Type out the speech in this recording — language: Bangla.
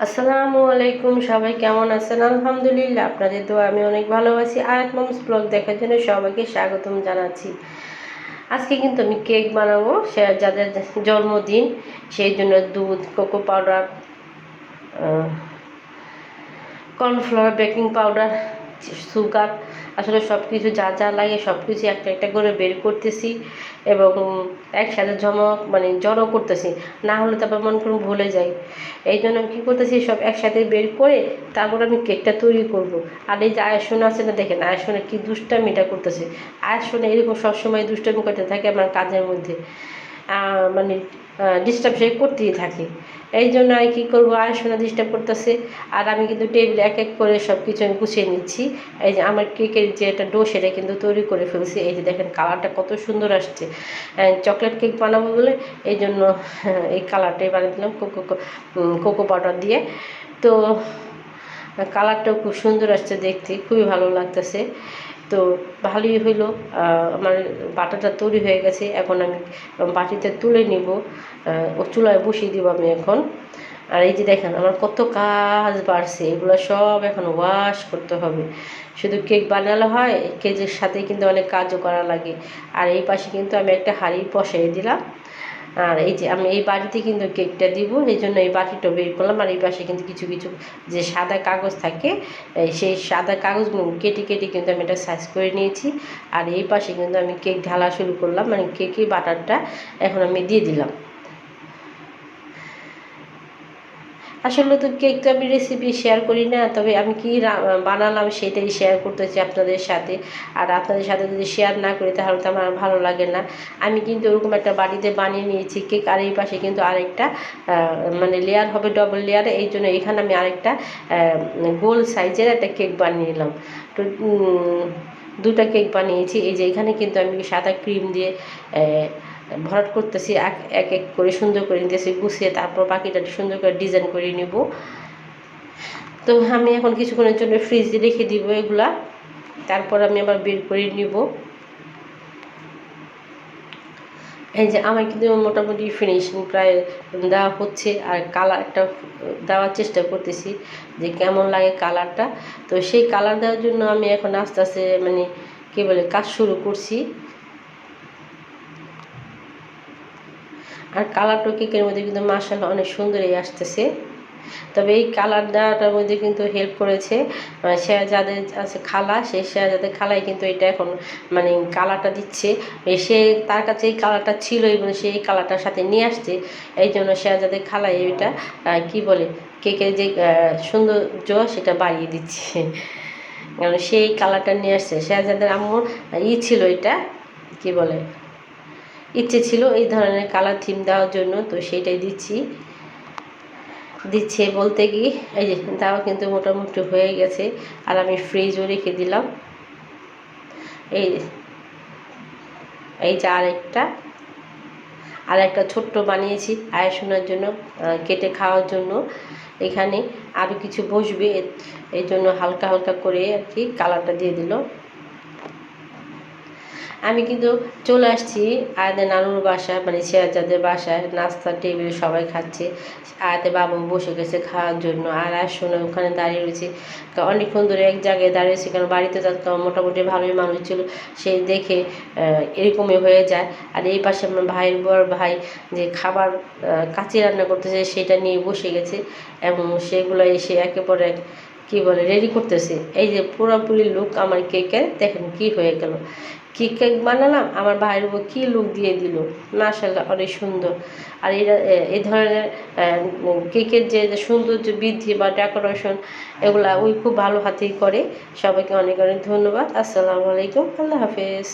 আসসালামু আলাইকুম, সবাই কেমন আছেন? আলহামদুলিল্লাহ, আপনাদের দোয়া আমি অনেক ভালো আছি। আয়াত মমস ব্লগ দেখার জন্য সবাইকে স্বাগতম জানাচ্ছি। আজকে কিন্তু আমি কেক বানাবো, সে যাদের জন্মদিন, সেই জন্য দুধ, cocoa powder, cornflour, baking powder, sugar, আসলে সব কিছু যা যা লাগে সব কিছু একটা একটা করে বের করতেছি এবং একসাথে জড়ো করতেছি, না হলে তারপর মনে করুন ভুলে যাই। এই জন্য কী করতেছি, সব একসাথে বের করে তারপর আমি কেকটা তৈরি করব। আর এই যে আয়সন আছে না, দেখেন আয়সনে কি দুষ্টামিটা করতেছে। আয়সনে এরকম সবসময় দুষ্টামি করতে থাকে আমার কাজের মধ্যে, মানে ডিস্টার্ব সে করতেই থাকে। এই জন্য আমি কী করবো, আয়সনে ডিস্টার্ব করতেছে। আর আমি কিন্তু টেবিলে এক এক করে সব কিছু আমি গুছিয়ে নিচ্ছি। এই যে আমার কেকের যে একটা ডো, সেটা কিন্তু তৈরি করে ফেলছি। এই যে দেখেন কালারটা কত সুন্দর আসছে। চকলেট কেক বানাবো বলে এই জন্য এই কালারটাই বানিয়ে দিলাম কোকো পাউডার দিয়ে। তো কালারটাও খুব সুন্দর আসছে, দেখতে খুবই ভালো লাগতেছে। তো ভালোই হইলো। আমার বাটারটা তৈরি হয়ে গেছে, এখন আমি বাটিতে তুলে নিব, ও চুলায় বসিয়ে দিব আমি এখন। আর এই যে দেখেন আমার কত কাজ বাড়ছে, এগুলো সব এখন ওয়াশ করতে হবে। শুধু কেক বানালে হয়, কেকের সাথে কিন্তু অনেক কাজও করা লাগে। আর এই পাশে কিন্তু আমি একটা হাঁড়ি বসাই দিলাম। আর এই যে আমি এই বাটিতে কিন্তু কেকটা দিব, এই জন্য এই বাটিটা বের করলাম। আর এই পাশে কিন্তু কিছু কিছু যে সাদা কাগজ থাকে, সেই সাদা কাগজগুলো কেটে কেটে কিন্তু আমি এটা সাইজ করে নিয়েছি। আর এই পাশে কিন্তু আমি কেক ঢালা শুরু করলাম, মানে কেকের বাটারটা এখন আমি দিয়ে দিলাম। আসলে তো কেকটা আমি রেসিপি শেয়ার করি না, তবে আমি কি বানালাম সেটাই শেয়ার করতেছি আপনাদের সাথে। আর আপনাদের সাথে যদি শেয়ার না করি তাহলে তো আমার ভালো লাগে না। আমি কিন্তু ওরকম একটা বাড়িতে বানিয়ে নিয়েছি কেক। আর এই পাশে কিন্তু আরেকটা মানে লেয়ার হবে, ডবল লেয়ারে। এই জন্য এখানে আমি আরেকটা গোল সাইজের একটা কেক বানিয়ে নিলাম। তো দুটা কেক বানিয়েছি। এই যে এখানে কিন্তু আমি সাদা ক্রিম দিয়ে ভরাট করতেছি, এক এক করে সুন্দর করে নিতেছি গুছিয়ে, তারপর বাকিটা সুন্দর করে ডিজাইন করে নিব। তো আমি এখন কিছুক্ষণের জন্য ফ্রিজে রেখে দিব এগুলা, তারপর আমি আবার বের করে নিব। এই যে আমার কিন্তু মোটামুটি ফিনিশিং প্রায় দেওয়া হচ্ছে, আর কালারটা দেওয়ার চেষ্টা করতেছি যে কেমন লাগে কালারটা। তো সেই কালার দেওয়ার জন্য আমি এখন আস্তে আস্তে মানে কী বলে কাজ শুরু করছি। আর কালারটা কেকের মধ্যে কিন্তু মাশাআল্লাহ অনেক সুন্দরই আসতেছে। তবে এই কালার দেওয়াটার মধ্যে কিন্তু হেল্প করেছে যাদের আছে খালা, সেই যাদের খালাই কিন্তু এটা এখন মানে কালারটা দিচ্ছে। সে তার কাছে এই কালারটা ছিল এবং সে এই কালারটার সাথে নিয়ে আসছে। এই জন্য যাদের খালাই এটা কি বলে কেকের যে সৌন্দর্য সেটা বাড়িয়ে দিচ্ছে, কারণ সেই কালারটা নিয়ে আসছে। যাদের আম্মুর ছিল, এটা কি বলে ইচ্ছে ছিল এই ধরনের কালার থিম দেওয়ার জন্য, তো সেইটাই দিচ্ছে বলতে কি এই যে দেওয়া কিন্তু মোটামুটি হয়ে গেছে। আর আমি ফ্রিজও রেখে দিলাম। এই এই যে আরেকটা ছোট্ট বানিয়েছি আয়েশনের জন্য, কেটে খাওয়ার জন্য। এখানে আরও কিছু বসবে, এই জন্য হালকা হালকা করে আর কি কালারটা দিয়ে দিল। আমি কিন্তু চলে আসছি আয়াদের নানুর বাসায়, মানে যাদের বাসায় নাস্তার টেবিলে সবাই খাচ্ছে। আয়াতে বাবু বসে গেছে খাওয়ার জন্য, আর শোনে ওখানে দাঁড়িয়ে রয়েছে। অনেকক্ষণ ধরে এক জায়গায় দাঁড়িয়েছে, কারণ বাড়িতে তো মোটামুটি ভালোই মানুষ ছিল, সেই দেখে এরকমই হয়ে যায়। আর এই পাশে আমার ভাইয়ের বড় ভাই যে খাবার কাচি রান্না করতেছে সেটা নিয়ে বসে গেছে, এবং সেগুলো এসে একে পর এক কী বলে রেডি করতেছে। এই যে পুরোপুরি লুক আমার কেকের দেখেন কি হয়ে গেল। কি কেক বানালাম, আমার ভাইয়ের উপর কী লুক দিয়ে দিল, মাশাআল্লাহ অনেক সুন্দর। আর এরা এই ধরনের কেকের যে সৌন্দর্য বৃদ্ধি বা ডেকোরেশন, এগুলা ওই খুব ভালো হাতেই করে। সবাইকে অনেক অনেক ধন্যবাদ। আসসালামু আলাইকুম, আল্লাহ হাফেজ।